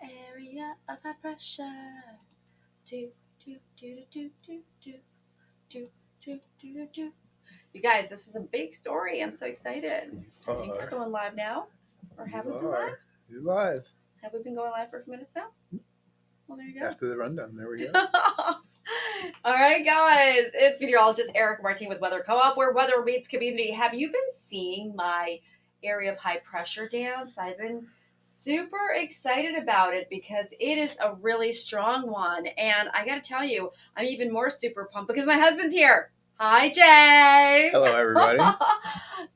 Area of high pressure. Do, do, do, do, do, do, do, do, do, do, do. You guys, this is a big story. I'm so excited. I think we're going live now. Or have we been live? You're live. Have we been going live for a few minutes now? Well, there you go. After the rundown, there we go. All right, guys. It's meteorologist Erica Martin with Weather Co-op, where weather meets community. Have you been seeing my area of high pressure dance? I've been super excited about it because it is a really strong one. And I got to tell you, I'm even more super pumped because my husband's here. Hi, Jay. Hello, everybody.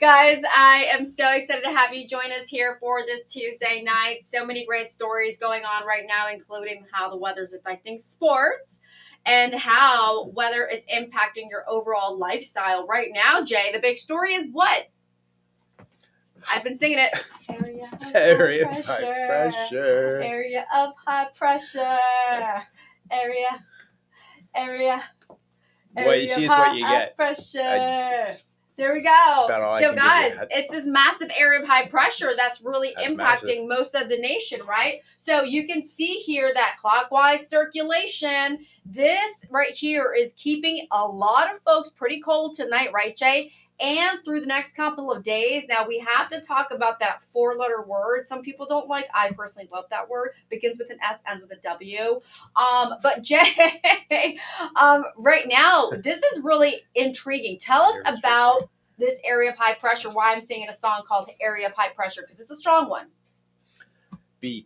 Guys, I am so excited to have you join us here for this Tuesday night. So many great stories going on right now, including how the weather's affecting sports and how weather is impacting your overall lifestyle right now. Jay, the big story is what? I've been singing it. Area of high pressure. Area of high pressure. Area. What you see is what you get. Pressure. There we go. So guys, it's this massive area of high pressure that's really impacting most of the nation, right? So you can see here that clockwise circulation. This right here is keeping a lot of folks pretty cold tonight, right, Jay? And through the next couple of days. Now, we have to talk about that four-letter word. Some people don't like. I personally love that word. Begins with an S, ends with a W. But Jay, right now, this is really intriguing. Tell us about this area of high pressure, why I'm singing a song called Area of High Pressure, because it's a strong one.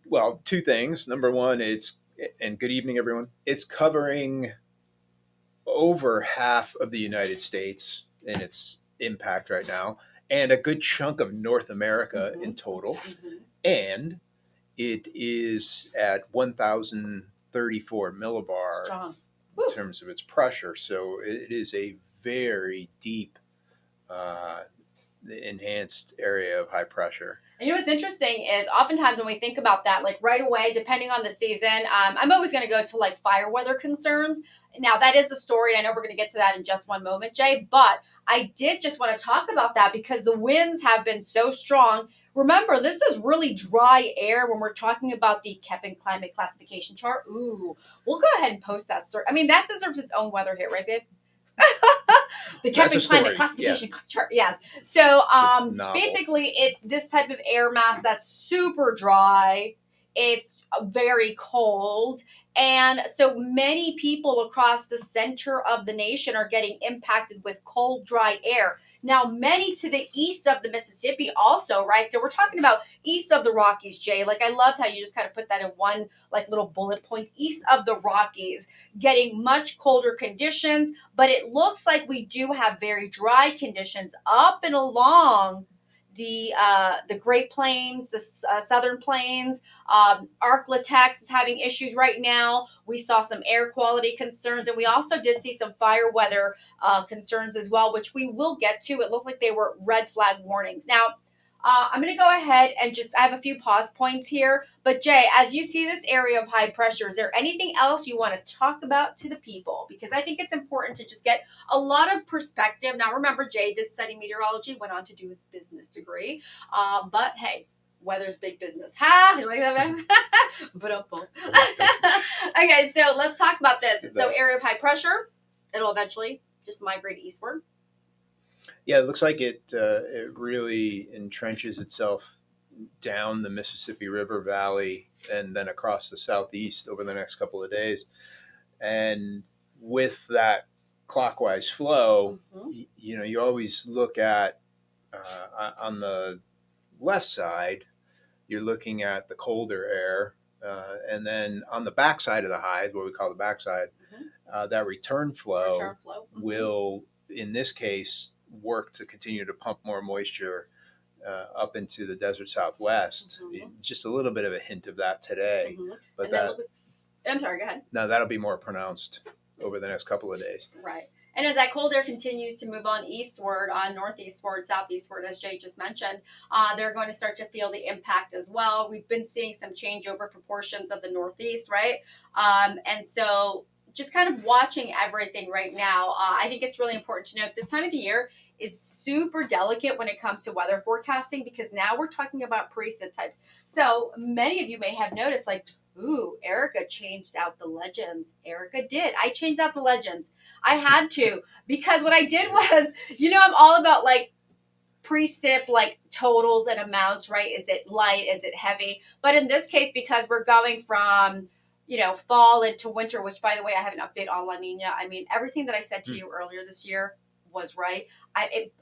Well, two things. Number one, and good evening, everyone. It's covering over half of the United States in its impact right now, and a good chunk of North America in total. And it is at 1,034 millibar in terms of its pressure. So it is a very deep, enhanced area of high pressure. And you know what's interesting is oftentimes when we think about that, like right away, depending on the season, I'm always going to go to like fire weather concerns. Now, that is the story, and I know we're going to get to that in just one moment, Jay, but I did just want to talk about that because the winds have been so strong. Remember, this is really dry air when we're talking about the Köppen climate classification chart. Ooh, we'll go ahead and post that. I mean, that deserves its own weather hit, right, babe? The Köppen climate classification chart, yes. So basically, it's this type of air mass that's super dry. It's very cold. And so many people across the center of the nation are getting impacted with cold, dry air. Now, many to the east of the Mississippi also, right? So we're talking about east of the Rockies, Jay. Like, I loved how you just kind of put that in one, like, little bullet point. East of the Rockies, getting much colder conditions. But it looks like we do have very dry conditions up and along the Great Plains, the Southern Plains. Ark-La-Tex is having issues right now. We saw some air quality concerns, and we also did see some fire weather concerns as well, which we will get to. It looked like they were red flag warnings. Now, I'm going to go ahead and I have a few pause points here. But Jay, as you see this area of high pressure, is there anything else you want to talk about to the people? Because I think it's important to just get a lot of perspective. Now, remember, Jay did study meteorology, went on to do his business degree. But hey, weather's big business. Ha! You like that, man? Okay, so let's talk about this. So area of high pressure, it'll eventually just migrate eastward. Yeah, it looks like it really entrenches itself down the Mississippi River Valley and then across the southeast over the next couple of days. And with that clockwise flow, you always look at on the left side, you're looking at the colder air. And then on the backside of the highs, what we call the backside, that return flow will, in this case, work to continue to pump more moisture up into the desert Southwest. Just a little bit of a hint of that today, but I'm sorry, go ahead. No, that'll be more pronounced over the next couple of days. Right. And as that cold air continues to move on eastward, on northeastward, southeastward, as Jay just mentioned, they're going to start to feel the impact as well. We've been seeing some changeover proportions of the northeast, right? And so just kind of watching everything right now, I think it's really important to note this time of the year is super delicate when it comes to weather forecasting, because now we're talking about precip types. So many of you may have noticed, like, ooh, Erica changed out the legends. Erica did. I changed out the legends. I had to, because what I did was, I'm all about like precip, like totals and amounts, right? Is it light? Is it heavy? But in this case, because we're going from, fall into winter, which by the way, I have an update on La Nina. I mean, everything that I said to you earlier this year was right.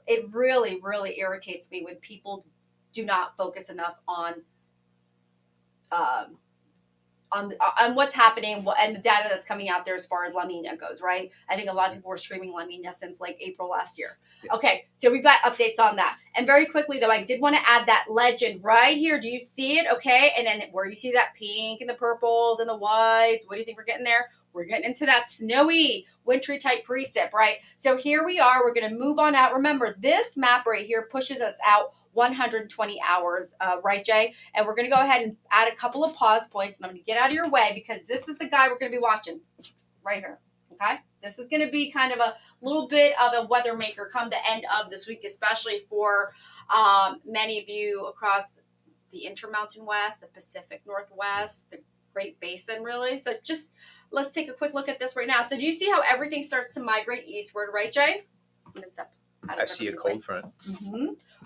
It really, really irritates me when people do not focus enough on what's happening and the data that's coming out there as far as La Nina goes, right? I think a lot of people were screaming La Nina since like April last year. Yeah. Okay, so we've got updates on that. And very quickly, though, I did want to add that legend right here. Do you see it? Okay, and then where you see that pink and the purples and the whites, what do you think we're getting there? We're getting into that snowy, wintry type precip, right? So here we are. We're going to move on out. Remember, this map right here pushes us out 120 hours, right, Jay? And we're going to go ahead and add a couple of pause points, and I'm going to get out of your way because this is the guy we're going to be watching right here, okay? This is going to be kind of a little bit of a weather maker come the end of this week, especially for many of you across the Intermountain West, the Pacific Northwest, the Great Basin, really. So just let's take a quick look at this right now. So do you see how everything starts to migrate eastward, right, Jay? I'm going to step I see a cold front.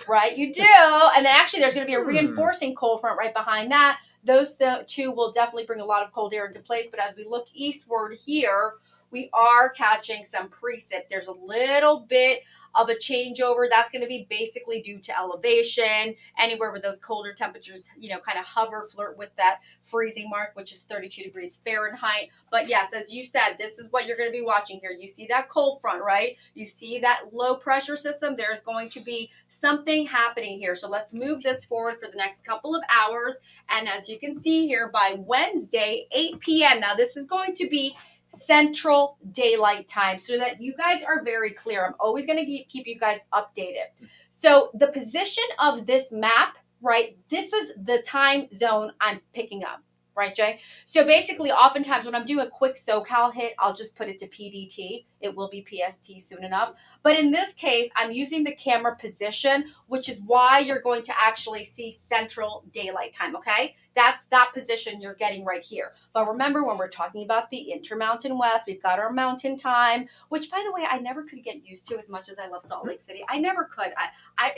Right, you do. And then actually there's going to be a reinforcing cold front right behind that. Those two will definitely bring a lot of cold air into place. But as we look eastward here, we are catching some precip. There's a little bit of a changeover. That's going to be basically due to elevation, anywhere where those colder temperatures, kind of hover, flirt with that freezing mark, which is 32 degrees Fahrenheit. But yes, as you said, this is what you're going to be watching here. You see that cold front, right? You see that low pressure system. There's going to be something happening here. So let's move this forward for the next couple of hours. And as you can see here, by Wednesday, 8 p.m. Now, this is going to be Central Daylight Time, so that you guys are very clear. I'm always going to keep you guys updated. So the position of this map, right, this is the time zone I'm picking up, right, Jay? So basically, oftentimes when I'm doing a quick SoCal hit, I'll just put it to PDT. It will be PST soon enough. But in this case, I'm using the camera position, which is why you're going to actually see Central Daylight Time, okay? That's that position you're getting right here. But remember, when we're talking about the Intermountain West, we've got our mountain time, which, by the way, I never could get used to as much as I love Salt Lake City. I never could.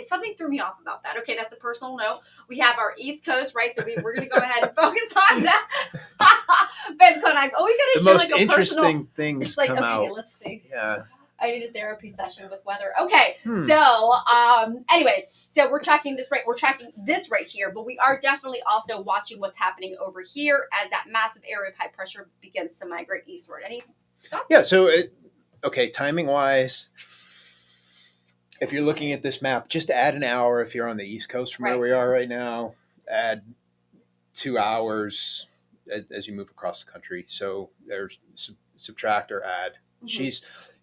Something threw me off about that. Okay, that's a personal note. We have our East Coast, right? So we're going to go ahead and focus on that. Ben Cohen, I've always got to share like a interesting things it's like, come okay, out. Let's see. Yeah. I need a therapy session with weather. Okay, so anyways, so we're tracking this right here, but we are definitely also watching what's happening over here as that massive area of high pressure begins to migrate eastward. Any thoughts? Yeah, so timing wise, if you're looking at this map, just add an hour if you're on the East Coast from where we are right now. Add 2 hours as you move across the country. So there's subtract or add.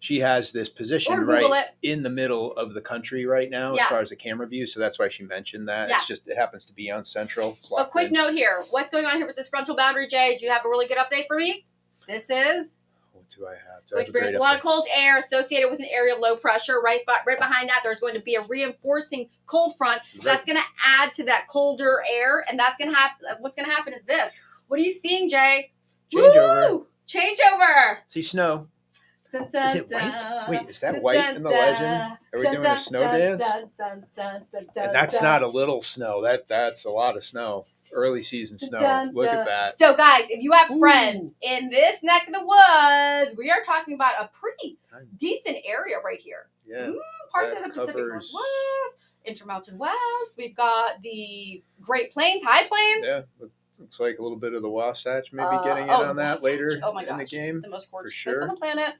She has this position right in the middle of the country right now as far as the camera view. So that's why she mentioned that. It's just, it happens to be on Central. A quick note here. What's going on here with this frontal boundary, Jay? Do you have a really good update for me? This is... What do I have? Which brings a lot of cold air associated with an area of low pressure. Right behind that, there's going to be a reinforcing cold front that's going to add to that colder air. And that's going to happen. What's going to happen is this. What are you seeing, Jay? Changeover. Woo! Changeover. See snow. Dun, dun, Is it white? dun. Wait, is that Dun, white dun, in the dun. legend? Are we Dun, doing a dun, snow dun, dance? dun, dun, dun, dun, dun, And that's dun. not a little snow. That's a lot of snow. Early season Dun, snow. dun, Look dun. at that. So, guys, if you have Ooh. friends in this neck of the woods, we are talking about a pretty decent area right here. Yeah. Parts that of the Pacific covers- Northwest, Intermountain West. We've got the Great Plains, High Plains. Yeah. Looks like a little bit of the Wasatch maybe getting in the on that Wasatch. later Oh my in gosh, the game. the most gorgeous sure. place on the planet.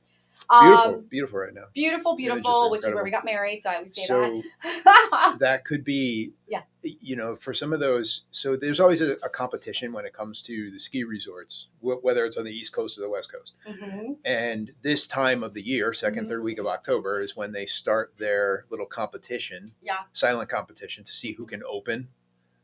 Beautiful right now. Beautiful, Images beautiful, are which is where incredible. we got married, so I would say So that. that could be, Yeah. you know, for some of those. So there's always a competition when it comes to the ski resorts, whether it's on the East Coast or the West Coast. Mm-hmm. And this time of the year, second, third week of October, is when they start their little competition, silent competition, to see who can open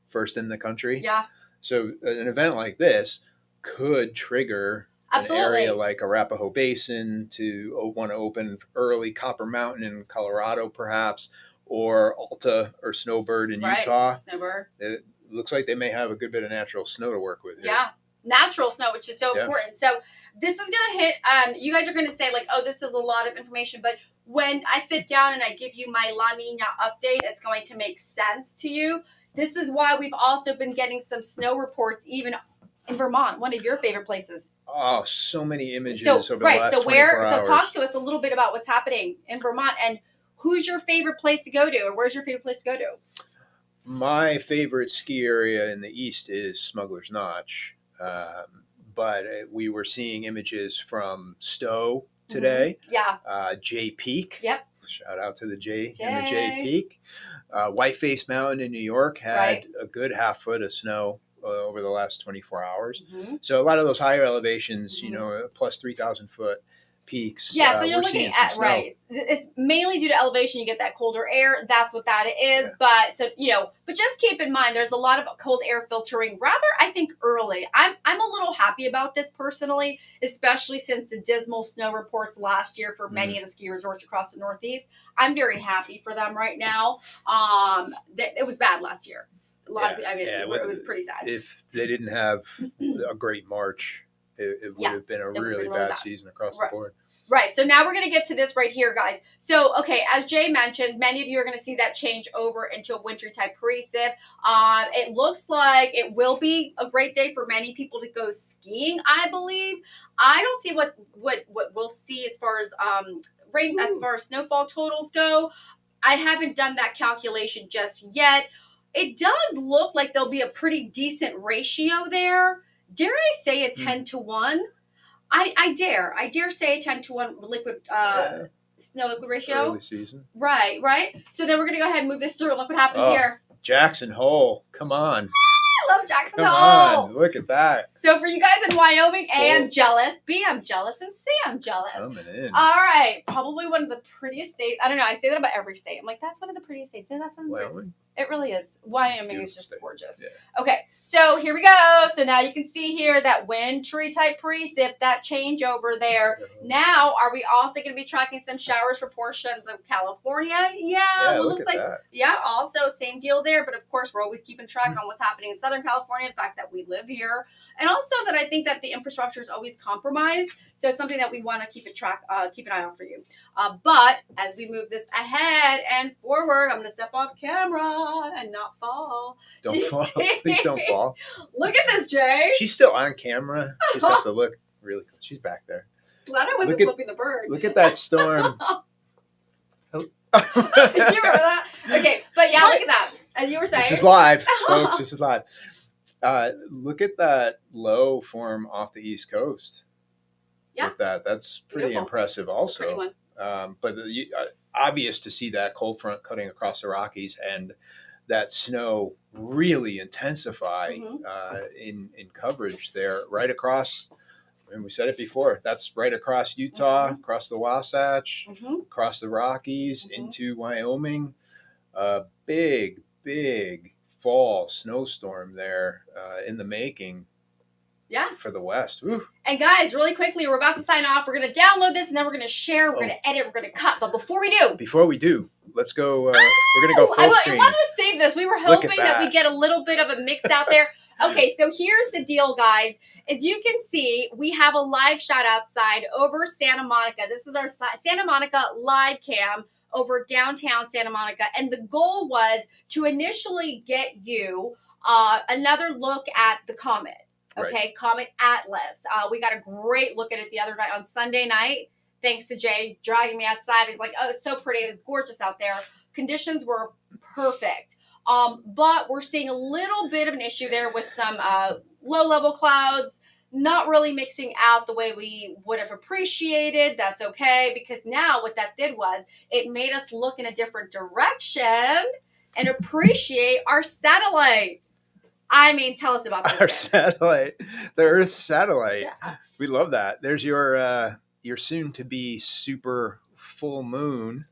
first in the country. Yeah. So an event like this could trigger Absolutely. an area like Arapahoe Basin to want to open early, Copper Mountain in Colorado, perhaps, or Alta or Snowbird in Utah. Snowbird. It looks like they may have a good bit of natural snow to work with here. Yeah, natural snow, which is so important. So this is going to hit, you guys are going to say like, oh, this is a lot of information, but when I sit down and I give you my La Nina update, it's going to make sense to you. This is why we've also been getting some snow reports, even in Vermont, one of your favorite places. Oh, so many images over the last 24 hours. So talk to us a little bit about what's happening in Vermont and who's your favorite place to go to, or where's your favorite place to go to? My favorite ski area in the east is Smuggler's Notch, but we were seeing images from Stowe today. Jay Peak. Yep. Shout out to the J and the Jay Peak. Whiteface Mountain in New York had a good half foot of snow over the last 24 hours. So a lot of those higher elevations, you know, plus 3,000 foot peaks. Yeah, so you're looking at, it's mainly due to elevation. You get that colder air. That's what that is. Yeah. But so, you know, but just keep in mind, there's a lot of cold air filtering rather, I think, early. I'm a little happy about this personally, especially since the dismal snow reports last year for many of the ski resorts across the Northeast. I'm very happy for them right now. It was bad last year. A lot of, it was pretty sad. If they didn't have a great March, it would have been a really bad season across the board. Right. So now we're going to get to this right here, guys. So, okay, as Jay mentioned, many of you are going to see that change over into a wintry type precip. It looks like it will be a great day for many people to go skiing, I believe. I don't see what we'll see as far as rain, as far as snowfall totals go. I haven't done that calculation just yet. It does look like there'll be a pretty decent ratio there. Dare I say a 10 to 1? I dare say a 10 to 1 liquid snow liquid ratio. Early season. Right. So then we're gonna go ahead and move this through and look what happens here. Jackson Hole. Come on. I love Jackson Hole. Come on, look at that. So for you guys in Wyoming, A, I'm jealous. B, I'm jealous. And C, I'm jealous. Coming in. All right. Probably one of the prettiest states. I don't know. I say that about every state. I'm like, that's one of the prettiest states. No, that's one of the Wyoming? It really is. Wyoming is just gorgeous. Yeah. Okay, so here we go. So now you can see here that wintry type precip, that changeover there. Now, are we also going to be tracking some showers for portions of California? Yeah, it looks like that. Yeah, also same deal there. But of course, we're always keeping track on what's happening in Southern California. The fact that we live here, and also that I think that the infrastructure is always compromised. So it's something that we want to keep an eye on for you. But as we move this ahead and forward, I'm going to step off camera and not fall. Don't fall. Please don't fall. Look at this, Jay. She's still on camera. Just have to look really close. She's back there. Glad I wasn't flipping the bird. Look at that storm. Did you remember that? Okay, but yeah, look at that. As you were saying. This is live, folks. This is live. Look at that low form off the East Coast. Yeah. With that's pretty impressive also. Pretty one. But obvious to see that cold front cutting across the Rockies and that snow really intensify in coverage there right across. And we said it before, that's right across Utah, across the Wasatch, across the Rockies, into Wyoming. Big fall snowstorm there in the making. Yeah. For the West. Woo. And guys, really quickly, we're about to sign off. We're going to download this and then we're going to share, we're going to edit, we're going to cut. But before we do, let's go. We're going to go full screen. I wanted to save this. We were hoping that we get a little bit of a mix out there. Okay, so here's the deal, guys. As you can see, we have a live shot outside over Santa Monica. This is our Santa Monica live cam over downtown Santa Monica. And the goal was to initially get you another look at the comet. Okay, Right. Comet Atlas. We got a great look at it the other night on Sunday night. Thanks to Jay dragging me outside. He's like, oh, it's so pretty. It was gorgeous out there. Conditions were perfect. But we're seeing a little bit of an issue there with some low-level clouds, not really mixing out the way we would have appreciated. That's okay, because now what that did was it made us look in a different direction and appreciate our satellite. I mean, tell us about this. Our satellite, the Earth satellite. Yeah. We love that. There's your soon-to-be super full moon,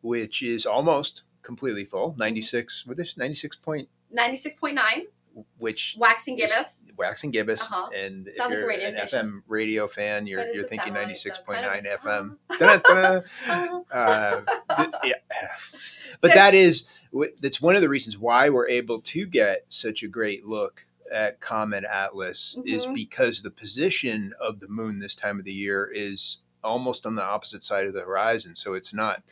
which is almost completely full. 96. What is 96.9. Which waxing gibbous. Waxing gibbous. And if Sounds like a you're radio an station. FM radio fan, you're But it's a thinking satellite, 96.9 so FM. kind Yeah. But that's one of the reasons why we're able to get such a great look at Comet Atlas is because the position of the moon this time of the year is almost on the opposite side of the horizon. So it's not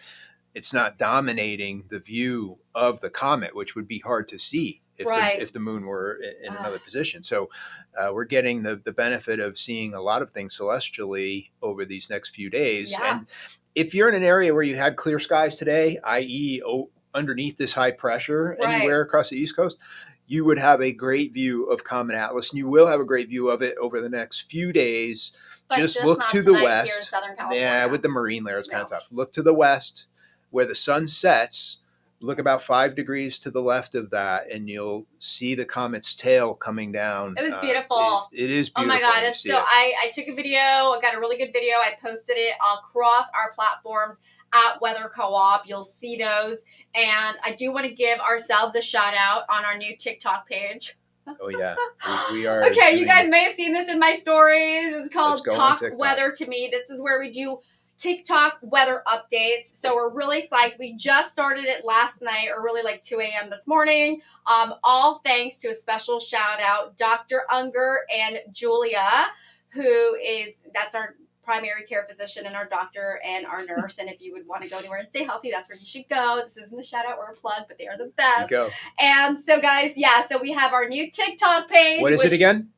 dominating the view of the comet, which would be hard to see if the moon were in another position. So we're getting the benefit of seeing a lot of things celestially over these next few days. Yeah. And if you're in an area where you had clear skies today, i.e. underneath this high pressure anywhere across the East Coast, you would have a great view of Comet Atlas, and you will have a great view of it over the next few days. But just look to the west. Here in Southern California. Yeah, with the marine layer, it's kind of tough. Look to the west where the sun sets. Look about 5 degrees to the left of that, and you'll see the comet's tail coming down. It was beautiful. It is beautiful. Oh my God. I took a video. I got a really good video. I posted it across our platforms at Weather Co-op. You'll see those. And I do want to give ourselves a shout out on our new TikTok page. Oh, yeah. We are. Okay, you guys may have seen this in my stories. It's called Talk Weather to Me. This is where we do TikTok weather updates. So we're really psyched. We just started it last night, or really like 2 a.m. this morning. All thanks to a special shout out, Dr. Unger and Julia, that's our primary care physician and our doctor and our nurse. And if you would want to go anywhere and stay healthy, that's where you should go. This isn't a shout out or a plug, but they are the best. Go. And so guys, so we have our new TikTok page. What is it again?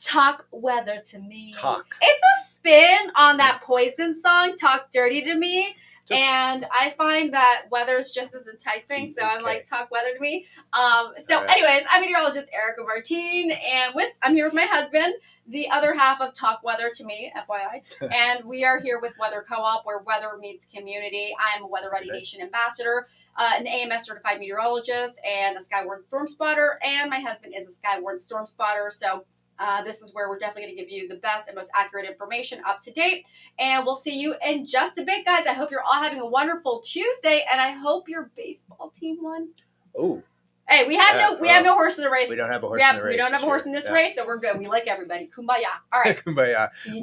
Talk Weather to Me. Talk. It's a spin on that Poison song, Talk Dirty to Me. And I find that weather is just as enticing. So I'm like, talk weather to me. Anyways, I'm meteorologist Erica Martin, and I'm here with my husband, the other half of Talk Weather to Me, FYI. And we are here with Weather Co-op, where weather meets community. I am a Weather Ready Nation ambassador, an AMS certified meteorologist, and a Skywarn storm spotter. And my husband is a Skywarn storm spotter. So this is where we're definitely going to give you the best and most accurate information up to date. And we'll see you in just a bit, guys. I hope you're all having a wonderful Tuesday, and I hope your baseball team won. Oh. Hey, we have no horse in the race. We don't have a horse in the race. We don't have a horse in this race, so we're good. We like everybody. Kumbaya. All right. Kumbaya. See you